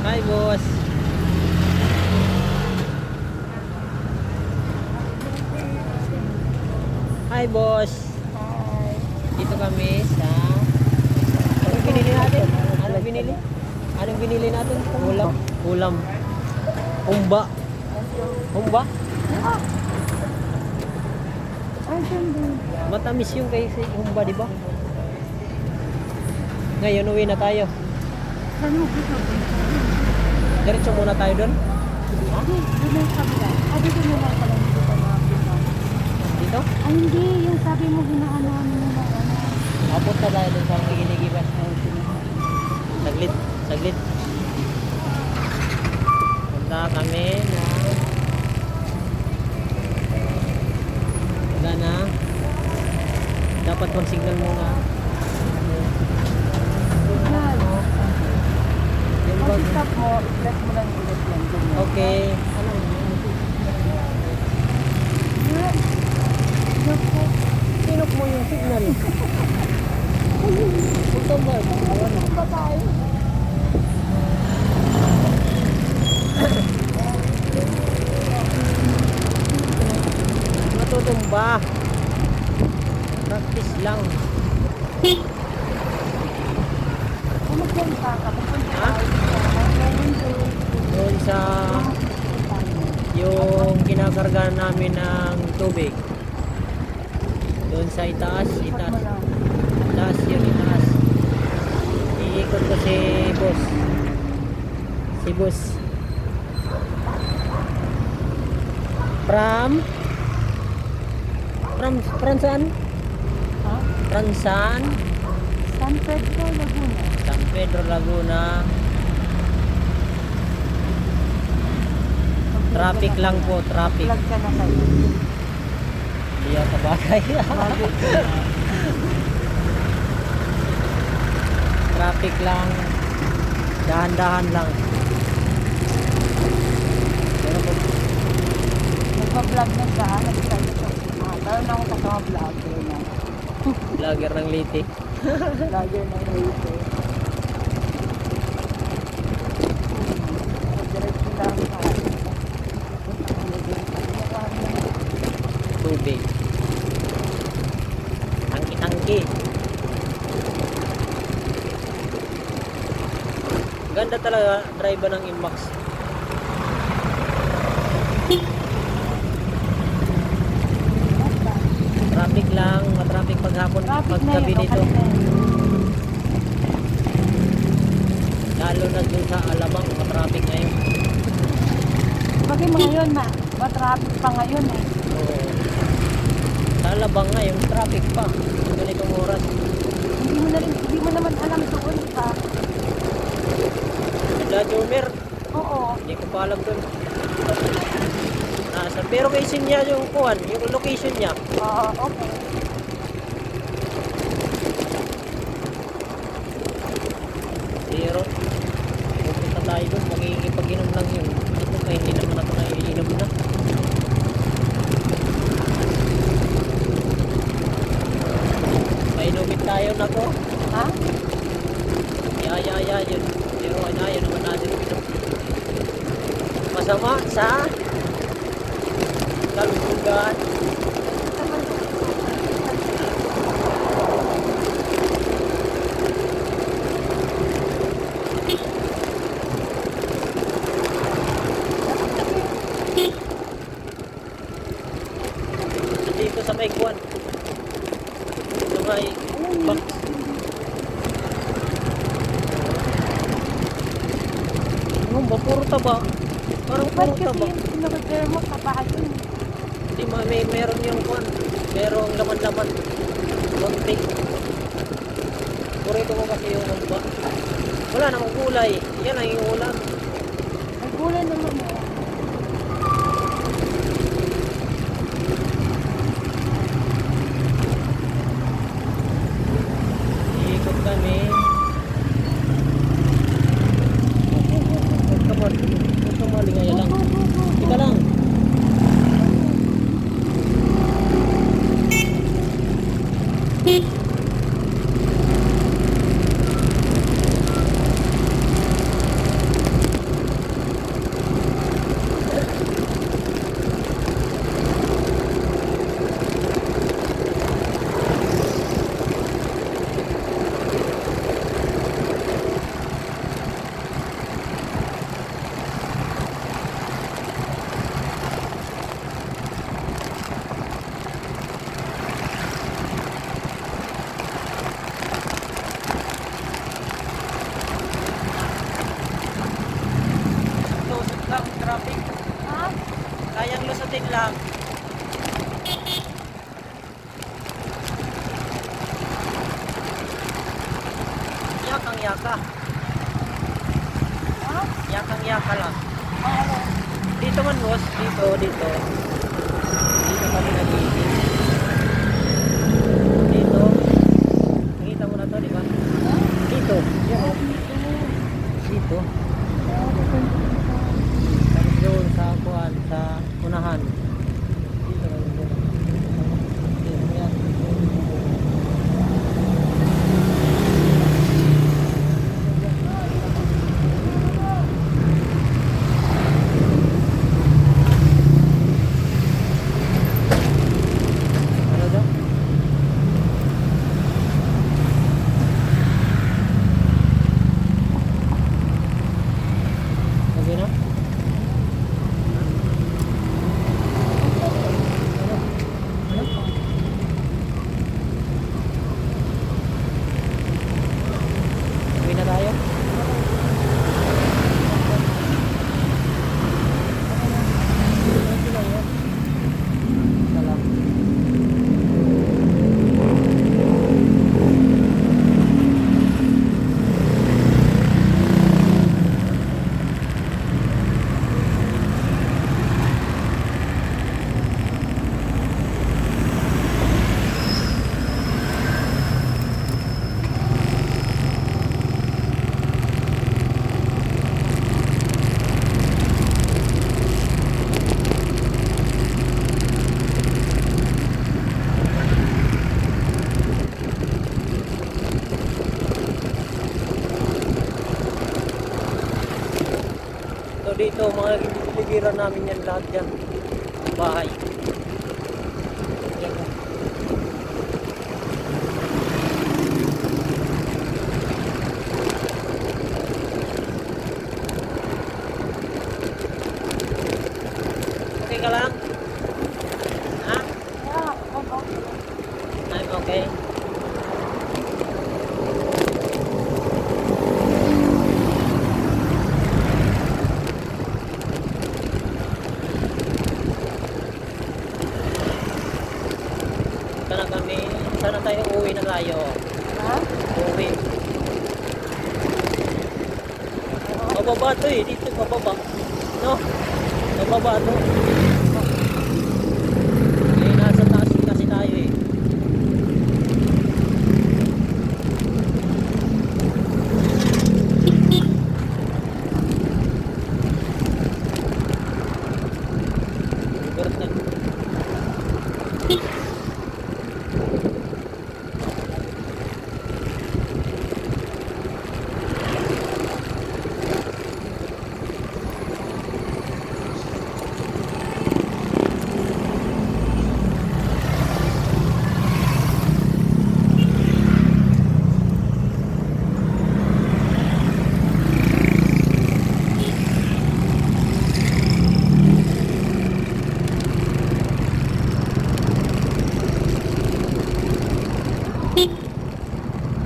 Hi, boss. Hi, boss. Hi. Dito kami sa... Anong binili natin? Anong binili? Anong binili natin? Ulam. Ulam. Humba. Humba? Ay, hindi. Matamis yung kay humba, di ba? Ngayon, uwi na tayo. Saan mo gusto? Diretso muna tayo doon. Doon yung kabila. Dito mo lang pala dito pa nakapita. Dito? Ay, hindi. Yung sabi mo hinaano mo na ano. Apunta tayo doon sa Pigiligiban. Saglit. Saglit. Punta kami na... Wala na. Dapat mag-signal muna. Signal. Yung Pag bag... stop mo, i-press mo lang ulit yan. Ganyan. Okay. Sinok mo yung signal. Punta ba? Ano ba tayo? Matutumba. Practice lang. Ano dyan ka? Pupunta Ha? tayo. Doon sa yung kinakarga namin ng tubig. Doon sa itaas. Ikot mo lang. Itaas yun, itaas. Iikot ko si boss. Si boss. From saan? Ha? From saan? San Pedro, Laguna. San Pedro, Laguna. Traffic lang po, traffic. Vlog ka na kayo. Hindi ako kabagay. Bagay ka na. Traffic lang. Dahan-dahan lang. Pero po, Nagpa-vlog na siya. Nagsasabi siya. Tayo na akong kasama vlogger na. vlogger ng Liti. Vlogger na Leyte. Diretso lang sa Tubig. Tangki-tangki. Ganda talaga drive ng Inmax. Traffic lang, matraffic paghapon, Traffic na paggabi yun. dito. Kanina yun. Lalo na dun sa Alabang, matraffic ngayon. Bagay mo ngayon na. Matraffic pa ngayon eh. Oo. Sa Alabang ngayon, traffic pa. Ganitong oras. Hindi mo naman alam doon pa. Sa Jomer, Oo. hindi ko pa alam dun. Nasa, pero kay niya yung kuhan, yung location niya. Oo, okay. Pero, pupunta tayo doon, magiging-pag-inom lang yun. Ito pa, hindi naman ako naiinom na. Painumin tayo na ko. Ha? Ya, yun. Pero ayaw naman natin pinom. Masama sa kalusugan. Dito sa may kuwan. Sa may box. Ano ba? Puro taba. Parang puro Ba't kasi taba. yung sinakagay mo sa bahay yun? Hindi, meron yung kuwan. Merong laman-laman. Konti. Purito ko kasi yung umba. Wala namang gulay. Yan ang yung ulam. May gulay naman eh. Iikot kami. Huwag ka malingaya lang. Tika lang. konting lang. Yakang yaka. Ha? Yakang yaka lang. Ano? Dito man boss, dito. Dito kami nag-iisip. Dito. Nakita mo na to, di ba? Dito. Yan o. Dito. Tapos doon sa kuan, sa unahan. Dito kami doon. Dito yan. Ano daw? Okay na? Ano? Uwi na tayo? Salam. So dito, mga ligiran namin yan lahat dyan. Bahay. Yan. Okay ka lang? Ha? Yeah, okay. I'm okay. Sana tayo uwi na tayo. Ha? Uwi. Bababa to eh. Dito bababa. No? Bababa to. Eh, nasa taas kasi tayo eh. Berat na.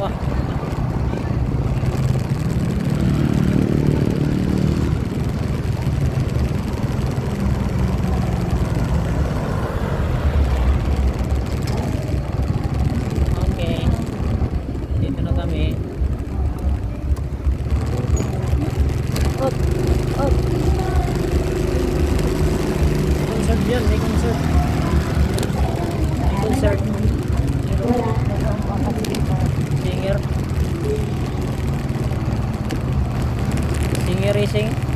Wah. Okay. Dito na kami. Up. Up. Concert yan. May concert. May concert. Singer. Singer racing.